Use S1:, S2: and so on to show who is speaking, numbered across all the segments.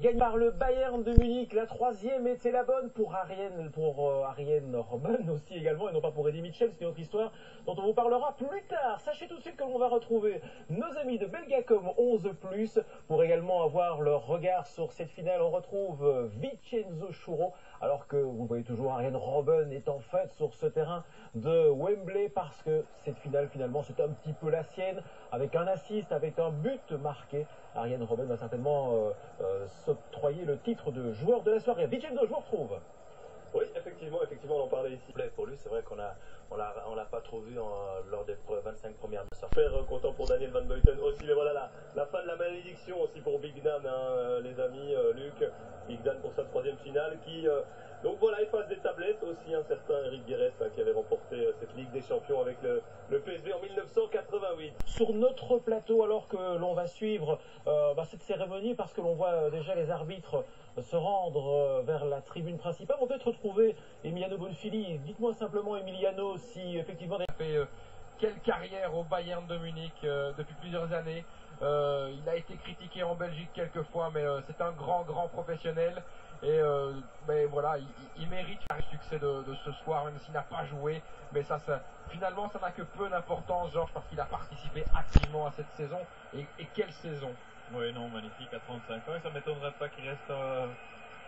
S1: Gagne par le Bayern de Munich, la troisième était la bonne pour Arjen Robben aussi également, et non pas pour Eddy Mitchell. C'est une autre histoire dont on vous parlera plus tard. Sachez tout de suite que l'on va retrouver nos amis de Belgacom 11+, pour également avoir leur regard sur cette finale. On retrouve Vincenzo Schuro, alors que vous voyez toujours Arjen Robben est en fait sur ce terrain de Wembley, parce que cette finale finalement c'est un petit peu la sienne, avec un assist, avec un but marqué. Arjen Robben va certainement s'octroyer le titre de joueur de la soirée. Vincenzo, je vous retrouve.
S2: Oui, effectivement, on en parlait ici. Pour lui, c'est vrai qu'on l'a pas trop vu lors des 25 premières minutes. Super content pour Daniel Van Buiten aussi, mais voilà la fin de la malédiction aussi pour Big Dan, hein, les amis, Luc. Big Dan pour sa troisième finale qui... donc voilà, il passe des tablettes aussi un certain Eric Guérès, hein, qui avait remporté cette Ligue des Champions avec le PSV en 1988.
S1: Sur notre plateau, alors que l'on va suivre cette cérémonie, parce que l'on voit déjà les arbitres se rendre vers la tribune principale, on peut peut-être retrouver Emiliano Bonfili. Dites-moi simplement, Emiliano, si effectivement...
S3: Quelle carrière au Bayern de Munich depuis plusieurs années. Il a été critiqué en Belgique quelques fois, mais c'est un grand professionnel. Et mais voilà, il mérite le succès de ce soir, même s'il n'a pas joué. Mais finalement, ça n'a que peu d'importance, Georges, parce qu'il a participé activement à cette saison. Et quelle saison!
S4: Oui, non, magnifique à 35 ans. Et ça ne m'étonnerait pas qu'il reste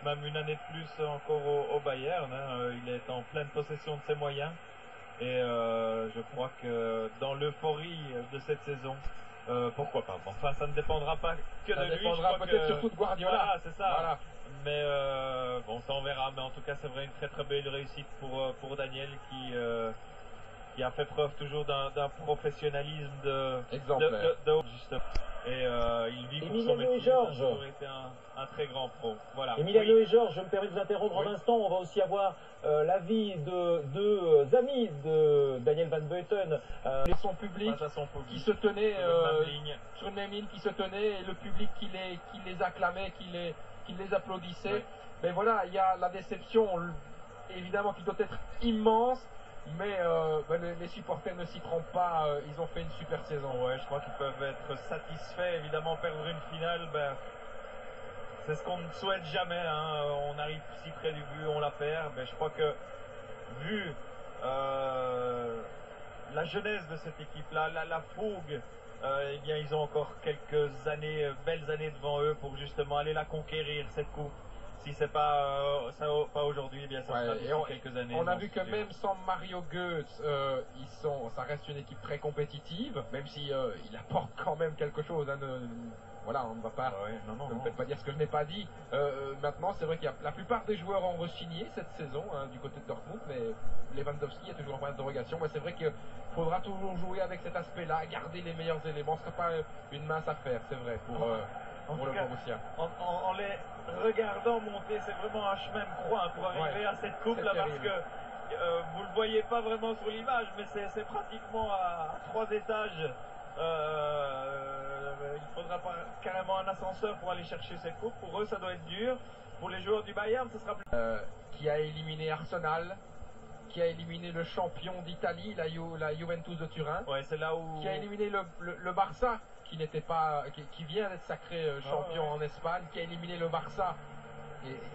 S4: même une année de plus encore au Bayern. Hein. Il est en pleine possession de ses moyens. Et je crois que dans l'euphorie de cette saison, pourquoi pas. Bon, enfin, ça ne dépendra pas que de lui.
S3: Ça dépendra peut-être surtout de Guardiola.
S4: Voilà, c'est ça.
S3: Voilà.
S4: Mais bon, ça on verra. Mais en tout cas, c'est vrai, une très belle réussite pour Daniel qui a fait preuve toujours d'un professionnalisme
S3: exemplaire.
S4: Justement. Et il vit pour son
S1: Emiliano
S4: métier.
S1: et Georges.
S4: Ça a toujours été un très grand pro. Voilà.
S1: Emiliano
S4: Oui.
S1: et Georges, je me permets de vous interrompre un instant. On va aussi avoir l'avis de deux amis de Daniel Van Buiten.
S3: Son public qui se tenait sur une même ligne, qui se tenait, et le public qui les acclamait, qui les applaudissait.
S4: Oui.
S3: Mais voilà, il y a la déception, évidemment, qui doit être immense. Mais les supporters ne s'y trompent pas, ils ont fait une super saison.
S4: Ouais, je crois qu'ils peuvent être satisfaits. Évidemment, perdre une finale, c'est ce qu'on ne souhaite jamais. Hein. On arrive si près du but, on la perd. Je crois que, vu la jeunesse de cette équipe-là, la fougue, eh bien, ils ont encore quelques années, belles années devant eux pour justement aller la conquérir, cette coupe. Si c'est pas aujourd'hui, eh bien ça sera d'ici quelques années.
S3: On a vu que même sans Mario Götze, ça reste une équipe très compétitive, même si il apporte quand même quelque chose. Hein, voilà, on ne va pas. Ne me faites pas dire ce que je n'ai pas dit. Maintenant, c'est vrai qu'il y a la plupart des joueurs ont re-signé cette saison, hein, du côté de Dortmund, mais Lewandowski est toujours en point d'interrogation. Mais c'est vrai qu'il faudra toujours jouer avec cet aspect-là, garder les meilleurs éléments. Ce ne sera pas une mince affaire, c'est vrai, pour le Borussia.
S4: En les regardant monter, c'est vraiment un chemin de croix, hein, pour arriver à cette coupe là, parce que vous le voyez pas vraiment sur l'image, mais c'est pratiquement à 3 étages. Il faudra pas carrément un ascenseur pour aller chercher cette coupe. Pour eux, ça doit être dur. Pour les joueurs du Bayern, ce sera plus...
S3: Qui a éliminé Arsenal, qui a éliminé le champion d'Italie, la Juventus de Turin.
S4: Ouais, c'est là où...
S3: Qui a éliminé le Barça, qui vient d'être sacré champion en Espagne, qui a éliminé le Barça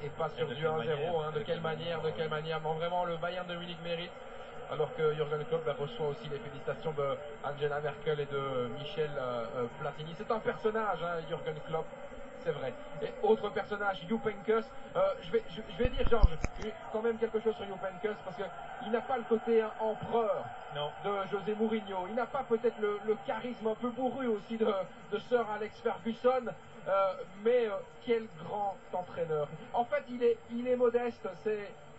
S3: et pas sur du 1-0. Hein, de quelle manière. Non, vraiment, le Bayern de Munich mérite. Alors que Jürgen Klopp reçoit aussi les félicitations de Angela Merkel et de Michel Platini. C'est un personnage, hein, Jürgen Klopp, c'est vrai. Et autre personnage, Jupp Heynckes. Je vais dire, Georges, quand même quelque chose sur Jupp Heynckes, parce qu'il n'a pas le côté empereur de José Mourinho. Il n'a pas peut-être le charisme un peu bourru aussi de Sir Alex Ferguson. Mais quel grand entraîneur. En fait, il est modeste.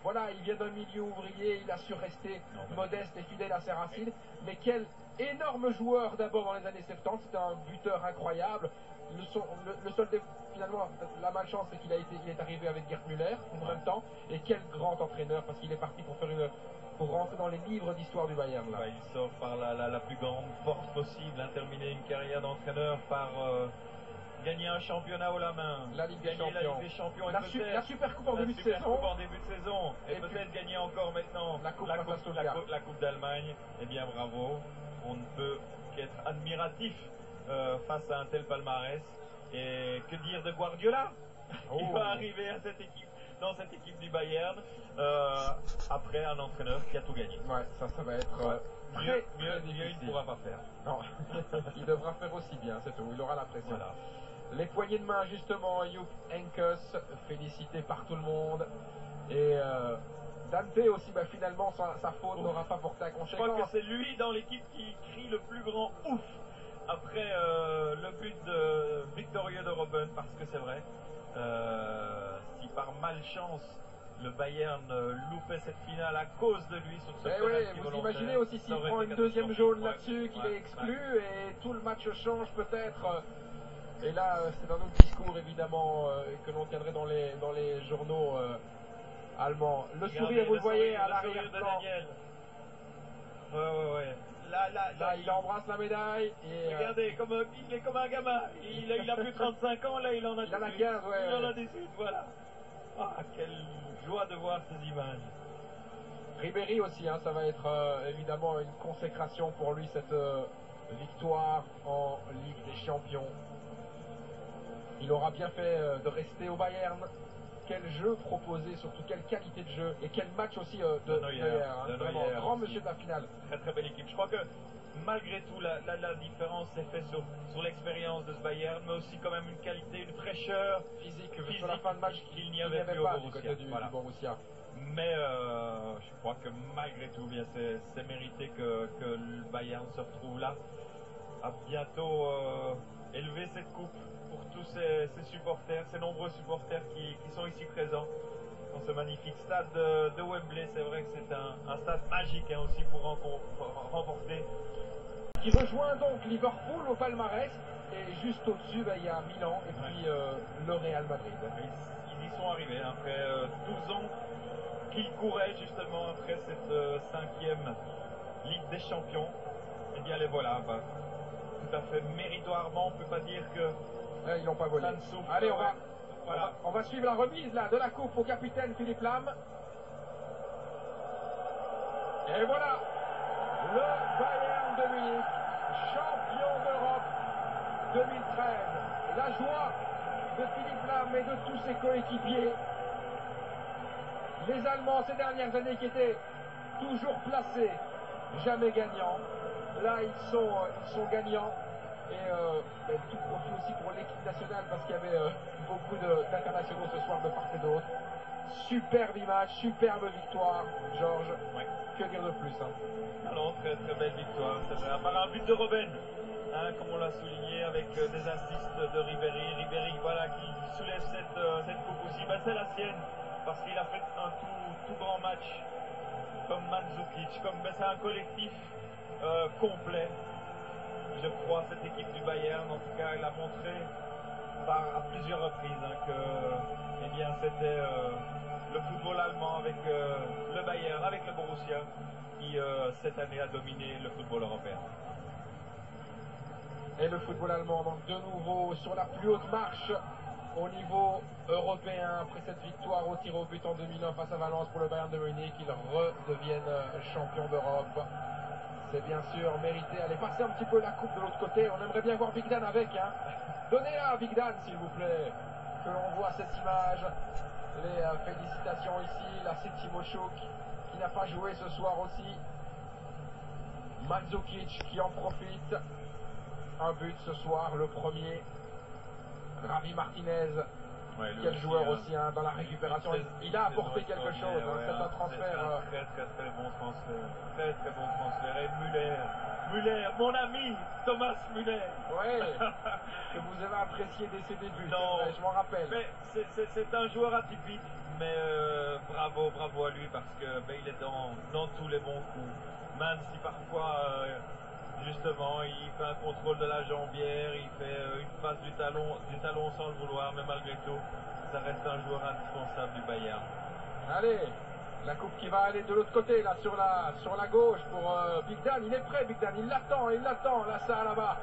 S3: Voilà, il vient d'un milieu ouvrier, il a su rester modeste et fidèle à ses racines. Mais quel énorme joueur d'abord dans les années 70, c'était un buteur incroyable. Le seul finalement, la malchance, c'est qu'il est arrivé avec Gerd Müller en même temps. Et quel grand entraîneur, parce qu'il est parti pour rentrer dans les livres d'histoire du Bayern. Là.
S4: Il sort par la plus grande force possible, hein, terminer une carrière d'entraîneur par... gagner un championnat haut la main,
S3: la Ligue des
S4: Champions,
S3: la Super Coupe en début de
S4: saison, et peut-être gagner encore maintenant la Coupe d'Allemagne. Eh bien bravo, on ne peut qu'être admiratif face à un tel palmarès. Et que dire de Guardiola? Il va arriver à cette équipe, dans cette équipe du Bayern, après un entraîneur qui a tout gagné.
S3: Ouais, ça va être
S4: Mieux,
S3: très
S4: il
S3: difficile.
S4: ne pourra pas faire.
S3: Non, il devra faire aussi bien, c'est tout. Il aura la pression.
S4: Voilà.
S3: Les poignées de main, justement, Jupp Heynckes, félicité par tout le monde. Et Dante aussi, bah, finalement, sa faute n'aura pas porté à
S4: Je crois que
S3: conséquence.
S4: c'est lui dans l'équipe qui crie le plus grand ouf après le but victorieux de Robben, parce que c'est vrai, si par malchance le Bayern loupait cette finale à cause de lui sur ce
S3: Eh
S4: penalty
S3: oui, vous
S4: volontaire,
S3: imaginez aussi s'il
S4: ça aurait
S3: prend
S4: été
S3: une deuxième
S4: catastrophique.
S3: jaune là-dessus, qu'il
S4: Ouais,
S3: est exclu et tout le match change peut-être. Et là, c'est un autre discours évidemment que l'on tiendrait dans les journaux allemands. Le
S4: Regardez,
S3: sourire, vous le voyez à
S4: le sourire de
S3: l'arrière-plan.
S4: Daniel. Ouais. Là,
S3: Il embrasse la médaille et
S4: regardez, il est comme un gamin. Il a plus 35 ans, là, il en a 18.
S3: il en a 15, ouais.
S4: Il en a 18, voilà. Ah, quelle joie de voir ces images.
S3: Ribéry aussi, hein, ça va être évidemment une consécration pour lui, cette victoire en Ligue des Champions. Il aura bien fait de rester au Bayern. Quel jeu proposé, surtout quelle qualité de jeu et quel match aussi de Neuer, hein,
S4: de
S3: vraiment
S4: Neuer
S3: grand
S4: aussi.
S3: monsieur de la finale.
S4: Très très belle équipe. Je crois que malgré tout, la différence s'est faite sur l'expérience de ce Bayern, mais aussi quand même une qualité, une fraîcheur
S3: Physique sur la fin de match
S4: qu'il n'y avait plus au
S3: pas du
S4: Borussia.
S3: côté du
S4: Voilà.
S3: Borussia.
S4: Mais je crois que malgré tout, bien c'est mérité que le Bayern se retrouve là, à bientôt élever cette coupe pour tous ces supporters, ces nombreux supporters qui sont ici présents dans ce magnifique stade de Wembley. C'est vrai que c'est un stade magique, hein, aussi pour remporter.
S3: Qui rejoint donc Liverpool au palmarès et juste au-dessus, bah, il y a Milan et puis le Real Madrid.
S4: Ils y sont arrivés hein, après 12 ans qu'ils couraient justement après cette 5e Ligue des Champions. Et bien les voilà, bah, tout à fait méritoirement. On ne peut pas dire que
S3: Ils n'ont pas volé.
S4: ça ne souffre.
S3: Allez,
S4: Voilà.
S3: on va suivre la remise là de la coupe au capitaine Philippe Lam. Et voilà, le Bayern de Munich, champion d'Europe 2013. La joie de Philippe Lam et de tous ses coéquipiers. Les Allemands ces dernières années qui étaient toujours placés, jamais gagnants. Là, ils sont gagnants. Et tout profit aussi pour l'équipe nationale parce qu'il y avait beaucoup d'internationaux ce soir de part et d'autre. Superbe image, superbe victoire, Georges.
S4: Ouais.
S3: Que dire de plus hein.
S4: Alors, très très belle victoire, c'est vrai. À part un but de Robben, hein, comme on l'a souligné, avec des assists de Ribéry. Ribéry, voilà, qui soulève cette coupe aussi. Ben, c'est la sienne, parce qu'il a fait un tout grand match, comme Mandzukic. Ben, c'est un collectif complet. Je crois, cette équipe du Bayern, en tout cas, elle a montré à plusieurs reprises hein, que eh bien, c'était le football allemand avec le Bayern, avec le Borussia, qui cette année a dominé le football européen.
S3: Et le football allemand, donc de nouveau sur la plus haute marche au niveau européen après cette victoire au tir au but en 2001 face à Valence pour le Bayern de Munich. Ils redeviennent champions d'Europe. C'est bien sûr mérité. Allez, passer un petit peu la coupe de l'autre côté. On aimerait bien voir Big Dan avec. Hein. Donnez-la à Big Dan, s'il vous plaît. Que l'on voit cette image. Les félicitations ici. Là, c'est Timo Schuck qui n'a pas joué ce soir aussi. Mandzukic qui en profite. Un but ce soir, le premier. Ravi Martinez.
S4: Ouais,
S3: Quel joueur aussi hein, dans la récupération. Il a apporté quelque chose. Hein. C'est un transfert.
S4: C'est un très bon transfert. Très très bon transfert. Et Müller, mon ami Thomas Müller.
S3: Ouais. Que vous avez apprécié dès ses débuts.
S4: Non,
S3: vrai, je m'en rappelle.
S4: Mais c'est un joueur atypique. Mais bravo à lui parce que ben, il est dans tous les bons coups. Même si parfois justement il fait un contrôle de la jambière, il fait une passe du talon sans le vouloir, mais malgré tout, ça reste un joueur indispensable du Bayern.
S3: Allez, la coupe qui va aller de l'autre côté, là sur la gauche pour Big Dan. Il est prêt, Big Dan, il l'attend, là ça là-bas.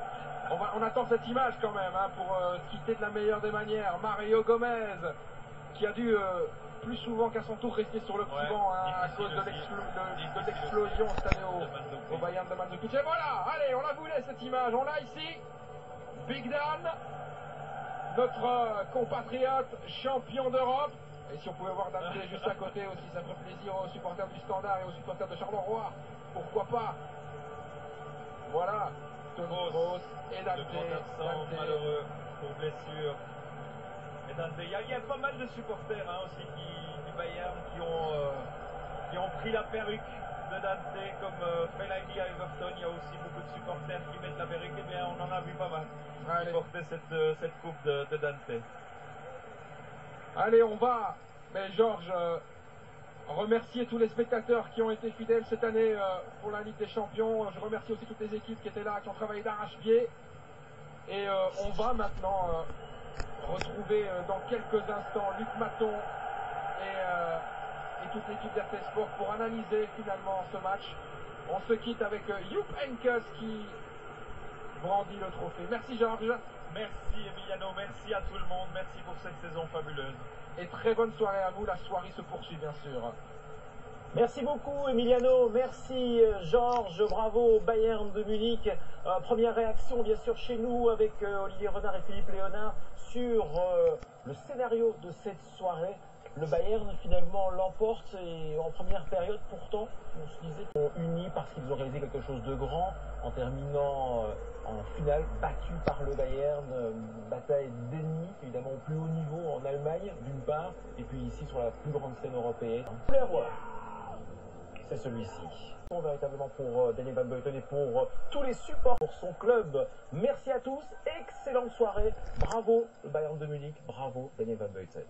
S3: On attend cette image quand même hein, pour quitter de la meilleure des manières. Mario Gomez qui a dû plus souvent qu'à son tour rester sur le petit banc hein, à cause de l'explosion cette année au Bayern de Mandzukic. Et voilà, allez, on la voulait cette image, on l'a ici. Big Dan notre compatriote champion d'Europe. Et si on pouvait voir Dante juste à côté aussi, ça ferait plaisir aux supporters du Standard et aux supporters de Charleroi. Pourquoi pas? Voilà, Toni Kroos et Dante.
S4: Le grand absent, malheureux pour blessure. Et Dante, il y a pas mal de supporters aussi du Bayern qui ont pris la perruque de Dante, comme Fellaini à Everton. Il y a aussi beaucoup de supporters qui mettent la perruque. Eh bien, on en a vu pas mal qui portaient cette coupe de Dante.
S3: Allez, on va, mais Georges, remercier tous les spectateurs qui ont été fidèles cette année pour la Ligue des Champions. Je remercie aussi toutes les équipes qui étaient là, qui ont travaillé d'arrache-pied. Et on va maintenant retrouver dans quelques instants Luc Maton et toute l'équipe d'RT Sport pour analyser finalement ce match. On se quitte avec Jupp Heynckes qui brandit le trophée. Merci Georges.
S4: Merci Emiliano, merci à tout le monde, merci pour cette saison fabuleuse.
S3: Et très bonne soirée à vous, la soirée se poursuit bien sûr.
S1: Merci beaucoup Emiliano, merci Georges, bravo Bayern de Munich. Première réaction bien sûr chez nous avec Olivier Renard et Philippe Léonard sur le scénario de cette soirée. Le Bayern finalement l'emporte et en première période pourtant on se disait qu'ils sont unis parce qu'ils ont réalisé quelque chose de grand en terminant en finale battu par le Bayern, bataille d'ennemis évidemment au plus haut niveau en Allemagne d'une part et puis ici sur la plus grande scène européenne. C'est celui-ci. Véritablement pour Daniel Van Buiten et pour tous les supports pour son club. Merci à tous, excellente soirée, bravo le Bayern de Munich, bravo Daniel Van Buiten.